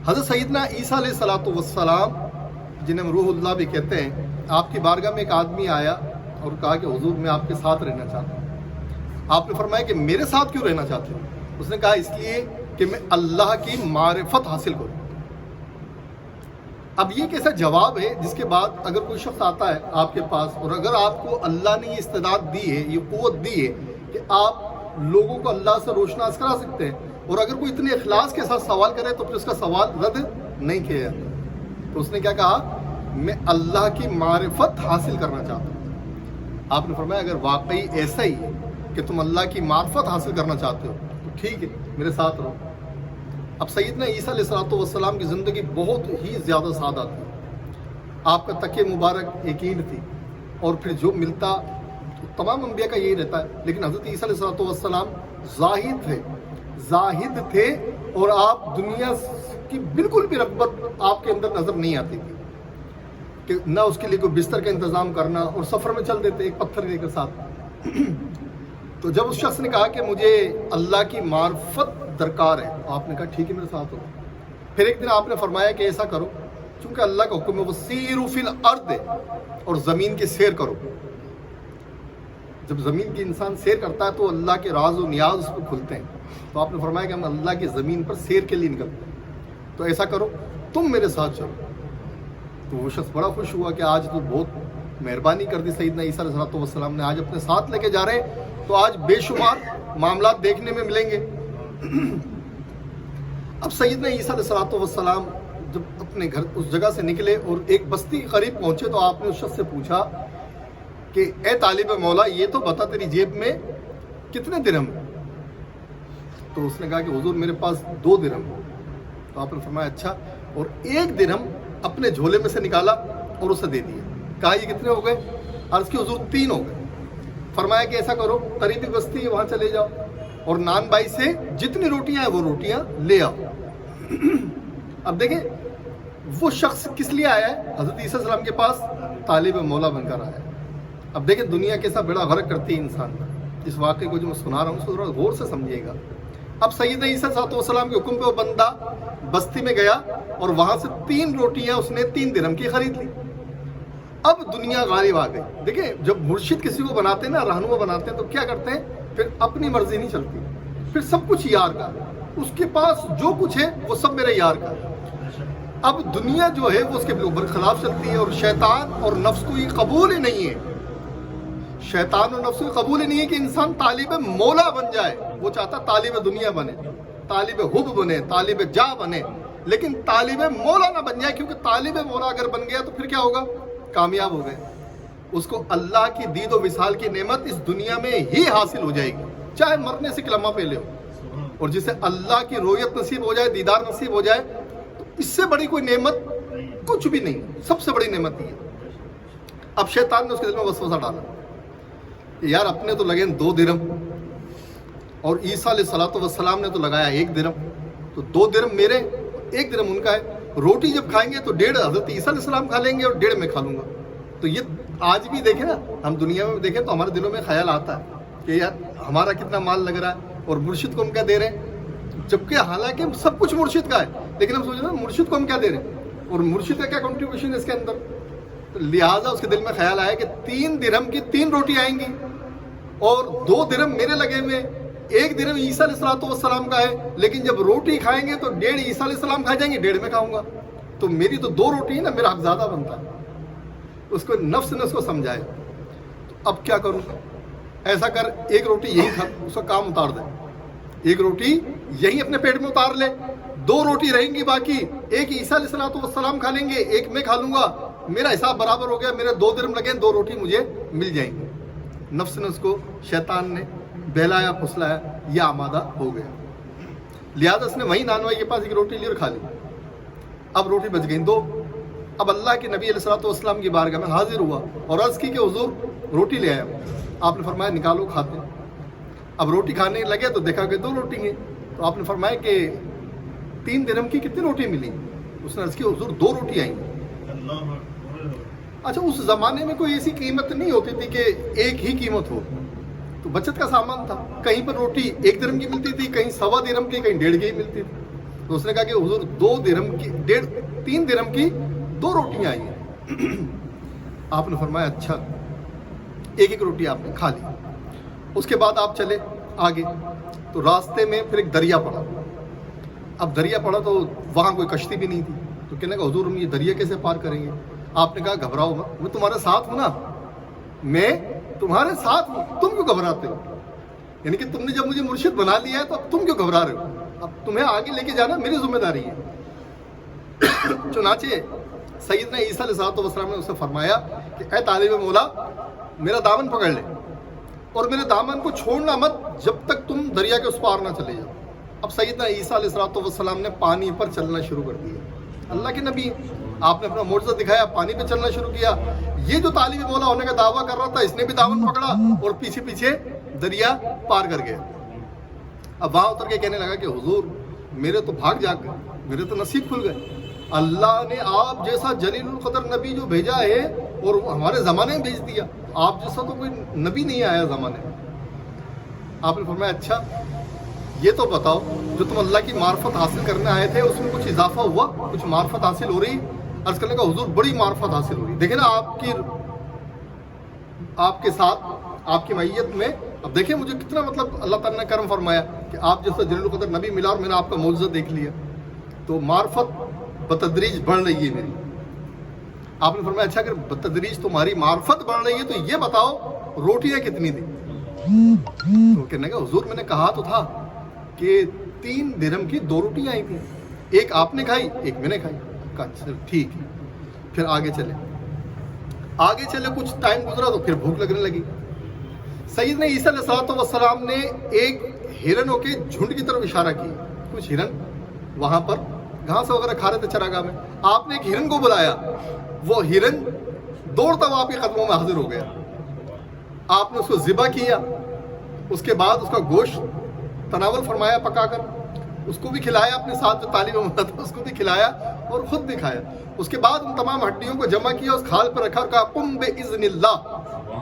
حضرت سیدنا عیسیٰ علیہ الصلوۃ والسلام جنہیں روح اللہ بھی کہتے ہیں، آپ کی بارگاہ میں ایک آدمی آیا اور کہا کہ حضور میں آپ کے ساتھ رہنا چاہتا ہوں۔ آپ نے فرمایا کہ میرے ساتھ کیوں رہنا چاہتے ہو؟ اس نے کہا اس لیے کہ میں اللہ کی معرفت حاصل کروں۔ اب یہ کیسا جواب ہے جس کے بعد اگر کوئی شخص آتا ہے آپ کے پاس اور اگر آپ کو اللہ نے یہ استعداد دی ہے، یہ قوت دی ہے کہ آپ لوگوں کو اللہ سے روشناس کرا سکتے ہیں، اور اگر کوئی اتنے اخلاص کے ساتھ سوال کرے تو پھر اس کا سوال رد نہیں کیا جاتا، تو اس نے کیا کہا؟ میں اللہ کی معرفت حاصل کرنا چاہتا ہوں۔ آپ نے فرمایا اگر واقعی ایسا ہی ہے کہ تم اللہ کی معرفت حاصل کرنا چاہتے ہو تو ٹھیک ہے، میرے ساتھ رہو۔ اب سیدنا عیسیٰ علیہ الصلوۃ والسلام کی زندگی بہت ہی زیادہ سادہ تھی۔ آپ کا تکیہ مبارک یقین تھی، اور پھر جو ملتا تمام انبیاء کا یہی رہتا ہے، لیکن حضرت عیسیٰ علیہ الصلوۃ والسلام زاہد تھے اور آپ دنیا کی بالکل بھی رغبت آپ کے اندر نظر نہیں آتی تھی کہ نہ اس کے لیے کوئی بستر کا انتظام کرنا، اور سفر میں چل دیتے ایک پتھر لے کر ساتھ۔ تو جب اس شخص نے کہا کہ مجھے اللہ کی معرفت درکار ہے، آپ نے کہا ٹھیک ہے میرے ساتھ ہو۔ پھر ایک دن آپ نے فرمایا کہ ایسا کرو، چونکہ اللہ کا حکم ہے وسیروا فی الارض، اور زمین کی سیر کرو۔ جب زمین کی انسان سیر کرتا ہے تو اللہ کے راز و نیاز اس کو کھلتے ہیں، تو آپ نے فرمایا کہ ہم اللہ کی زمین پر سیر کے لیے نکلتے ہیں، تو ایسا کرو تم میرے ساتھ چلو۔ تو وہ شخص بڑا خوش ہوا کہ آج تو بہت مہربانی کر دی سیدنا عیسیٰ علیہ السلام نے، آج اپنے ساتھ لے کے جا رہے ہیں تو آج بے شمار معاملات دیکھنے میں ملیں گے۔ اب سیدنا عیسیٰ علیہ السلام جب اپنے گھر اس جگہ سے نکلے اور ایک بستی کے قریب پہنچے تو آپ نے اس شخص سے پوچھا کہ اے طالب مولا یہ تو بتا تیری جیب میں کتنے درہم ہیں؟ تو اس نے کہا کہ حضور میرے پاس 2 درہم ہیں۔ تو آپ نے فرمایا اچھا، اور 1 درہم اپنے جھولے میں سے نکالا اور اسے دے دیا۔ کہا یہ کتنے ہو گئے؟ عرض کی حضور 3 ہو گئے۔ فرمایا کہ ایسا کرو قریبی بستی ہے وہاں چلے جاؤ اور نان بائی سے جتنی روٹیاں ہیں وہ روٹیاں لے آؤ۔ اب دیکھیں وہ شخص کس لیے آیا ہے؟ حضرت عیسیٰ علیہ السلام کے پاس طالب مولا بن کر آیا ہے۔ اب دیکھیں دنیا کیسا بڑا غرق کرتی ہے انسان کا۔ اس واقعے کو جو میں سنا رہا ہوں اس کو ذرا غور سے سمجھیے گا۔ اب سیدنا عیسیٰ علیہ السلام کے حکم پہ وہ بندہ بستی میں گیا اور وہاں سے 3 روٹیاں اس نے 3 درہم کی خرید لی۔ اب دنیا غالب آ گئی۔ دیکھیں جب مرشد کسی کو بناتے ہیں نا، رہنما بناتے ہیں، تو کیا کرتے ہیں؟ پھر اپنی مرضی نہیں چلتی، پھر سب کچھ یار کا، اس کے پاس جو کچھ ہے وہ سب میرے یار کا۔ اب دنیا جو ہے وہ اس کے برخلاف چلتی ہے، اور شیطان اور نفس کو یہ قبول ہی نہیں ہے، شیطان اور نفس کو قبول ہی نہیں ہے کہ انسان طالب مولا بن جائے۔ وہ چاہتا طالب دنیا بنے، طالب حب بنے، طالب جا بنے، لیکن طالب مولا نہ بن جائے، کیونکہ طالب مولا اگر بن گیا تو پھر کیا ہوگا؟ کامیاب ہو گئے۔ اس کو اللہ کی دید و وصال کی نعمت اس دنیا میں ہی حاصل ہو جائے گی، چاہے مرنے سے لمحہ پہلے ہو۔ اور جسے اللہ کی رویت نصیب ہو جائے، دیدار نصیب ہو جائے، تو اس سے بڑی کوئی نعمت کچھ بھی نہیں، سب سے بڑی نعمت یہ ہے۔ اب شیطان نے اس کے دل میں وسوسہ ڈالا کہ یار اپنے تو لگے 2 درہم اور عیسیٰ علیہ الصلوۃ والسلام نے تو لگایا 1 درہم، تو 2 درہم میرے 1 درہم ان کا ہے۔ روٹی جب کھائیں گے تو 1.5 حضرت عیسیٰ علیہ السلام کھا لیں گے اور 1.5 میں کھا لوں گا۔ تو یہ آج بھی دیکھیں نا، ہم دنیا میں دیکھیں تو ہمارے دلوں میں خیال آتا ہے کہ یار ہمارا کتنا مال لگ رہا ہے اور مرشد کو ہم کیا دے رہے ہیں، جبکہ حالانکہ سب کچھ مرشد کا ہے، لیکن ہم سوچ رہے ہیں مرشد کو ہم کیا دے رہے ہیں اور مرشد کا کیا کنٹریبیوشن ہے اس کے اندر۔ لہٰذا اس کے دل میں خیال آیا کہ 3 درہم کی 3 روٹی آئیں گی اور 2 درہم میرے لگے ہوئے، 1 درہم عیسیٰ علیہ السلام کا ہے، لیکن جب روٹی کھائیں گے تو 1.5 عیسیٰ علیہ السلام کھا جائیں گے، 1.5 میں کھاؤں گا، تو میری تو 2 روٹی ہے نا، میرا حق زیادہ بنتا ہے۔ اس کو نفس نے اس کو سمجھایا، تو اب کیا کروں؟ ایسا کر 1 روٹی یہی کھا، اس کا کام اتار دے، 1 روٹی یہی اپنے پیٹ میں اتار لے، 2 روٹی رہیں گی باقی، 1 عیسیٰ علیہ السلام کھا لیں گے، 1 میں کھا لوں گا، میرا حساب برابر ہو گیا، میرے 2 درہم لگے، 2 روٹی مجھے مل جائیں گی۔ نفس نے اس کو، شیطان نے بہلایا پھسلایا، یہ آمادہ ہو گیا۔ لہٰذا اس نے وہیں نانوائی کے پاس 1 روٹی لی اور کھا لی۔ اب روٹی بچ گئیں 2۔ اب اللہ کے نبی علیہ السلام کی بارگاہ میں حاضر ہوا اور عرض کی کہ حضور روٹی لے آیا۔ آپ نے فرمایا نکالو کھاتے۔ اب روٹی کھانے لگے تو دیکھا کہ 2 روٹی ہیں، تو آپ نے فرمایا کہ 3 درہم کی کتنی روٹی ملی؟ اس نے عرض کی حضور 2 روٹی آئیں۔ اچھا اس زمانے میں کوئی ایسی قیمت نہیں ہوتی تھی کہ ایک ہی قیمت ہو، تو بچت کا سامان تھا، کہیں پر روٹی 1 درہم کی ملتی تھی، کہیں 1.25 درہم کی، کہیں 1.5 کی ملتی تھی۔ تو اس نے کہا کہ حضور 3 درہم کی 2 روٹیاں آئی ہیں. آپ نے فرمایا اچھا. ایک روٹی آپ نے کھا لی. اس کے بعد آپ چلے آگے تو راستے میں پھر ایک دریا پڑا. اب دریا پڑا تو وہاں کوئی کشتی بھی نہیں تھی. تو کہنے کا حضور ہم یہ دریا کیسے پار کریں گے؟ آپ نے کہا گھبراؤ مت، میں تمہارے ساتھ ہوں نا، میں تمہارے ساتھ ہوں، تم کیوں گھبراتے ہو؟ یعنی کہ تم نے جب مجھے مرشد بنا لیا ہے تو اب تم کیوں گھبرا رہے ہو؟ اب تمہیں آگے لے کے جانا میری ذمہ داری ہے. چنانچہ سیدنا عیسیٰ علیہ السلام نے اسے فرمایا کہ اے طالب مولا میرا دامن پکڑ لے اور میرے دامن کو چھوڑنا مت جب تک تم دریا کے اس پار نہ چلے جاؤ. اب سیدنا عیسیٰ علیہ السلام نے پانی پر چلنا شروع کر دیا. اللہ کے نبی، آپ نے اپنا معجزہ دکھایا، پانی پہ چلنا شروع کیا. یہ جو طالب مولا ہونے کا دعویٰ کر رہا تھا اس نے بھی دامن پکڑا اور پیچھے پیچھے دریا پار کر گیا. اب وہاں اتر کے کہنے لگا کہ حضور میرے تو بھاگ جاگ گئے، میرے تو نصیب کھل گئے. اللہ نے آپ جیسا جلیل القدر نبی جو بھیجا ہے اور ہمارے زمانے میں بھیج دیا. آپ جیسا تو کوئی نبی نہیں آیا زمانے میں. آپ نے فرمایا اچھا یہ تو بتاؤ جو تم اللہ کی معرفت حاصل کرنے آئے تھے اس میں کچھ اضافہ ہوا، کچھ معرفت حاصل ہو رہی؟ عرض کرنے کا حضور بڑی معرفت حاصل ہو رہی. دیکھیں نا آپ کے ساتھ آپ کی معیت میں. اب دیکھیں مجھے کتنا مطلب اللہ تعالیٰ نے کرم فرمایا کہ آپ جیسا جلیل القدر نبی ملا اور میں نے آپ کا معجزہ دیکھ لیا. تو معرفت بتدریج بڑھ رہی ہے میری. آپ نے فرمایا اچھا اگر بتدریج تمہاری معرفت بڑھ رہی ہے تو یہ بتاؤ روٹیاں کتنی تھی؟ تو کہنے کا حضور میں نے کہا تو تھا کہ 3 درہم کی 2 روٹیاں آئی تھیں، ایک آپ نے کھائی ایک میں نے کھائی. اچھا ٹھیک ہے. پھر آگے چلے کچھ ٹائم گزرا تو پھر بھوک لگنے لگی. سیدنا عیسیٰ علیہ السلام نے ایک ہرنوں کے جھنڈ کی طرف اشارہ کیا. کچھ ہرن وہاں پر گھاس وغیرہ کھا رہے تھے چراگاہ میں. آپ نے ایک ہرن کو بلایا، وہ ہرن دوڑتا ہوا آپ کے قدموں میں حاضر ہو گیا. آپ نے اس کو ذبح کیا، اس کے بعد اس کا گوشت تناول فرمایا پکا کر، اس کو بھی کھلایا، اپنے ساتھ جو طالب علم تھا اس کو بھی کھلایا اور خود بھی کھایا. اس کے بعد ان تمام ہڈیوں کو جمع کیا، اس کھال پر رکھا اور کہا قم باذن اللہ،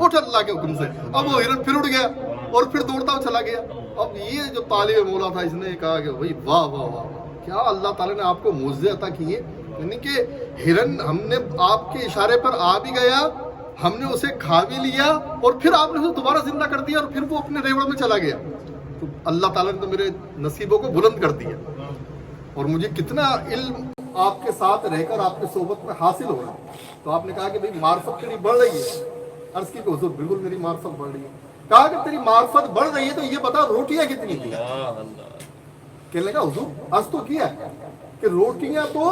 اٹھ اللہ کے حکم سے. اب وہ ہرن پھر اٹھ گیا اور پھر دوڑتا ہوا چلا گیا. اب یہ جو طالب مولا تھا اس نے کہا کہ بھائی واہ واہ واہ، کیا اللہ تعالیٰ نے آپ کو معجزے عطا کیے. یعنی کہ ہرن ہم نے آپ کے اشارے پر آ بھی گیا، ہم نے اسے کھا بھی لیا اور پھر آپ نے اسے دوبارہ زندہ کر دیا اور پھر وہ اپنے ریوڑ میں چلا گیا. تو اللہ تعالیٰ نے تو میرے نصیبوں کو بلند کر دیا اور مجھے کتنا علم آپ کے ساتھ رہ کر آپ کی صحبت میں حاصل ہو رہا. تو آپ نے کہا کہ بھائی معرفت تیری بڑھ رہی ہے. عرض کی کہ حضور بالکل میری معرفت بڑھ رہی ہے. کہا کہ تیری معرفت بڑھ رہی ہے تو یہ بتا روٹیاں کتنی تھی؟ کہنے کا حضور عرض تو کیا کہ روٹیاں تو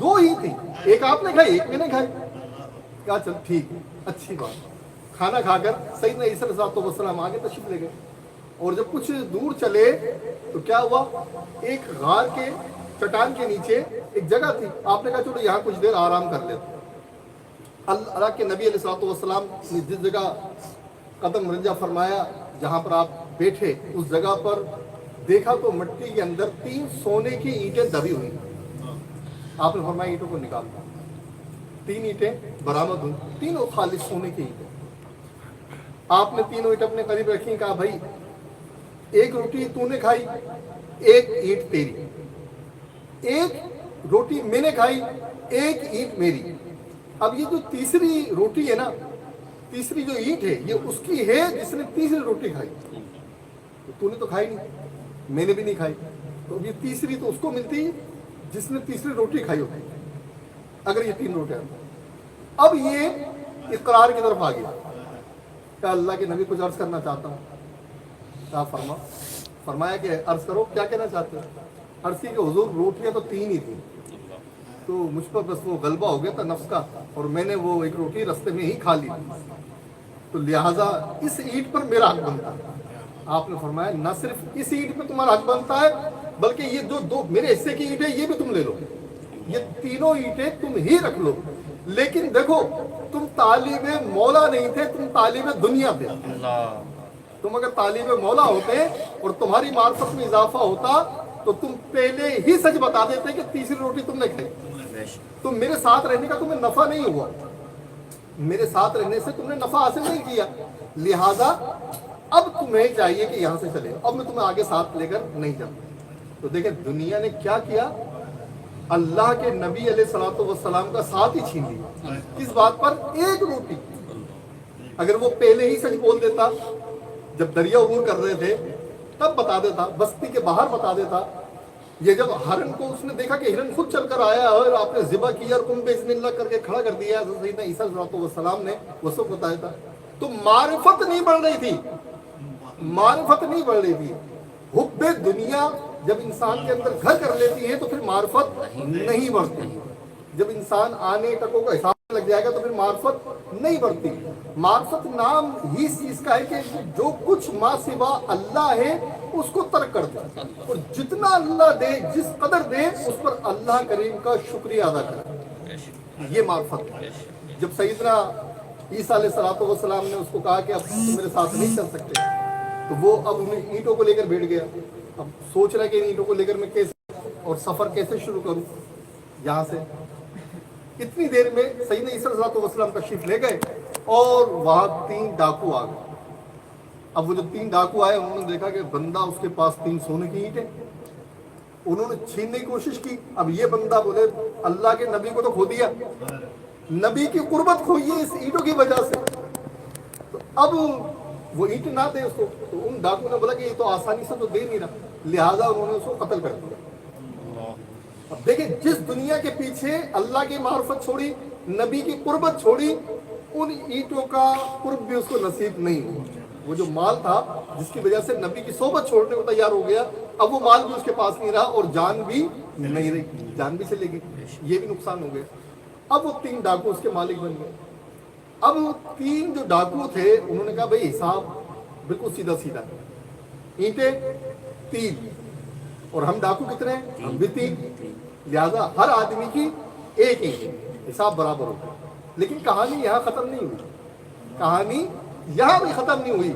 2 ہی تھی، ایک آپ نے کھائی ایک میں نے کھائی. کہا چل ٹھیک ہے اچھی بات. کھانا کھا کر سیدنا عیسیٰ علیہ السلام آگے تشریف لے گئے اور جب کچھ دور چلے تو کیا ہوا، ایک غار کے چٹان کے نیچے ایک جگہ تھی. آپ نے کہا چلو یہاں کچھ دیر آرام کر لیتے. اللہ کے نبی علیہ السلام نے جس جگہ قدم رنجہ فرمایا جہاں پر آپ بیٹھے اس جگہ پر دیکھا تو مٹی کے اندر 3 سونے کی اینٹیں دبی ہوئی. آپ نے فرمایا اینٹوں کو نکال دیا. 3 اینٹیں برآمد ہوئی، تینوں خالص سونے کی اینٹیں. آپ نے تینوں اینٹ اپنے قریب رکھی، کہا بھائی ایک روٹی تو نے کھائی، ایک اینٹ تیری، ایک روٹی میں نے کھائی، ایک اینٹ میری. اب یہ جو تیسری روٹی ہے نا، تیسری جو اینٹ ہے یہ اس کی ہے جس نے تیسری روٹی کھائی. تو نے تو کھائی نہیں، میں نے بھی نہیں کھائی، تو یہ تیسری تو اس کو ملتی جس نے تیسری روٹی کھائی ہوتی اگر یہ 3 روٹیاں. اب یہ اقرار کی طرف آ گیا کہ اللہ کے نبی کچھ عرض کرنا چاہتا ہوں. کیا فرمایا کہ عرض کرو، کیا کہنا چاہتے ہو؟ عرض کی کہ حضور روٹیاں تو 3 ہی تھیں، تو مجھ پر بس وہ غلبہ ہو گیا تھا نفس کا اور میں نے وہ ایک روٹی رستے میں ہی کھا لی، تو لہٰذا اس اینٹ پر میرا حق بنتا ہے. آپ نے فرمایا نہ صرف اس اینٹ پہ تمہارا حق بنتا ہے بلکہ یہ جو 2 میرے حصے کی اینٹ ہے یہ بھی تم لے لو، یہ تینوں اینٹیں تم ہی رکھ لو. لیکن دیکھو تم طالب مولا نہیں تھے، تم طالب دنیا تھے. تم اگر طالب مولا ہوتے اور تمہاری معرفت میں اضافہ ہوتا تو تم پہلے ہی سچ بتا دیتے کہ تیسری روٹی تم نے کھائی. تم میرے ساتھ رہنے کا تمہیں نفع نہیں ہوا، میرے ساتھ رہنے سے تم نے نفع حاصل نہیں کیا، لہذا اب تمہیں چاہیے کہ یہاں سے چلے. اب میں تمہیں آگے ساتھ لے کر نہیں جاؤں. تو دیکھیں دنیا نے کیا کیا، اللہ کے نبی علیہ الصلوۃ والسلام کا ساتھ ہی چھین لیا. کس بات پر؟ ایک روٹی. اگر وہ پہلے ہی سچ بول دیتا، جب دریا عبور کر رہے تھے تب بتا دیتا، بستی کے باہر بتا دیتا. یہ جب ہرن کو اس نے دیکھا کہ ہرن خود چل کر آیا اور آپ نے ذبح کیا اور کم بسم اللہ کر کے کھڑا کر دیا سیدنا عیسیٰ علیہ السلام نے، وہ سب بتایا تھا. تو معرفت نہیں بڑھ رہی تھی، معرفت نہیں بڑھ رہی تھی. حب دنیا جب انسان کے اندر گھر کر لیتی ہے تو پھر معرفت نہیں بڑھتی. جب انسان آنے ٹکوں کا حساب لگ جائے گا تو پھر معرفت نہیں بڑھتی. معرفت نام ہی اس چیز کا ہے کہ جو کچھ ما سوا اللہ ہے اس کو ترک کر دے، اور جتنا اللہ دے، جس قدر دے، اس پر اللہ کریم کا شکریہ ادا کرے. یہ معرفت ہے. جب سیدنا عیسیٰ علیہ السلام نے اس کو کہا کہ اب تم میرے ساتھ نہیں چل سکتے، تو وہ اب انہیں اینٹوں کو لے کر بیٹھ گیا. اب سوچ رہا ہے کہ ان اینٹوں کو لے کر میں کیسے اور سفر کیسے شروع کروں یہاں سے. اتنی دیر میں سیدنا عیسیٰ علیہ السلام تشریف لے گئے اور وہاں 3 ڈاکو آ گئے. اب وہ جب 3 ڈاکو آئے انہوں نے دیکھا کہ بندہ اس کے پاس 3 سونے کی اینٹیں، انہوں نے چھیننے کی کوشش کی. اب یہ بندہ بولے اللہ کے نبی کو تو کھو دیا، نبی کی قربت کھوئی ہے اس اینٹوں کی وجہ سے. تو اب وہ اینٹ نہ دے اس کو، تو ان ڈاکو نے بولا کہ یہ تو آسانی سے تو دے نہیں رہا، لہٰذا انہوں نے اس کو قتل کر دیا. اب دیکھیں جس دنیا کے پیچھے اللہ کی معرفت چھوڑی، نبی کی قربت چھوڑی، ان اینٹوں کا قرب بھی اس کو نصیب نہیں ہوا. وہ جو مال تھا جس کی وجہ سے نبی کی صحبت چھوڑنے کو تیار ہو گیا، اب وہ مال بھی اس کے پاس نہیں رہا اور جان بھی نہیں رہی، جان بھی چلے گی. یہ بھی نقصان ہو گیا. اب وہ 3 ڈاکو اس کے مالک بن گئے. اب 3 جو ڈاکو تھے انہوں نے کہا بھائی حساب بالکل سیدھا سیدھا، اینٹیں 3 اور ہم ڈاکو کتنے ہیں؟ ہم بھی 3، لہذا ہر آدمی کی ایک اینٹ، حساب برابر ہوگا. لیکن کہانی یہاں ختم نہیں ہوئی، کہانی یہاں بھی ختم نہیں ہوئی.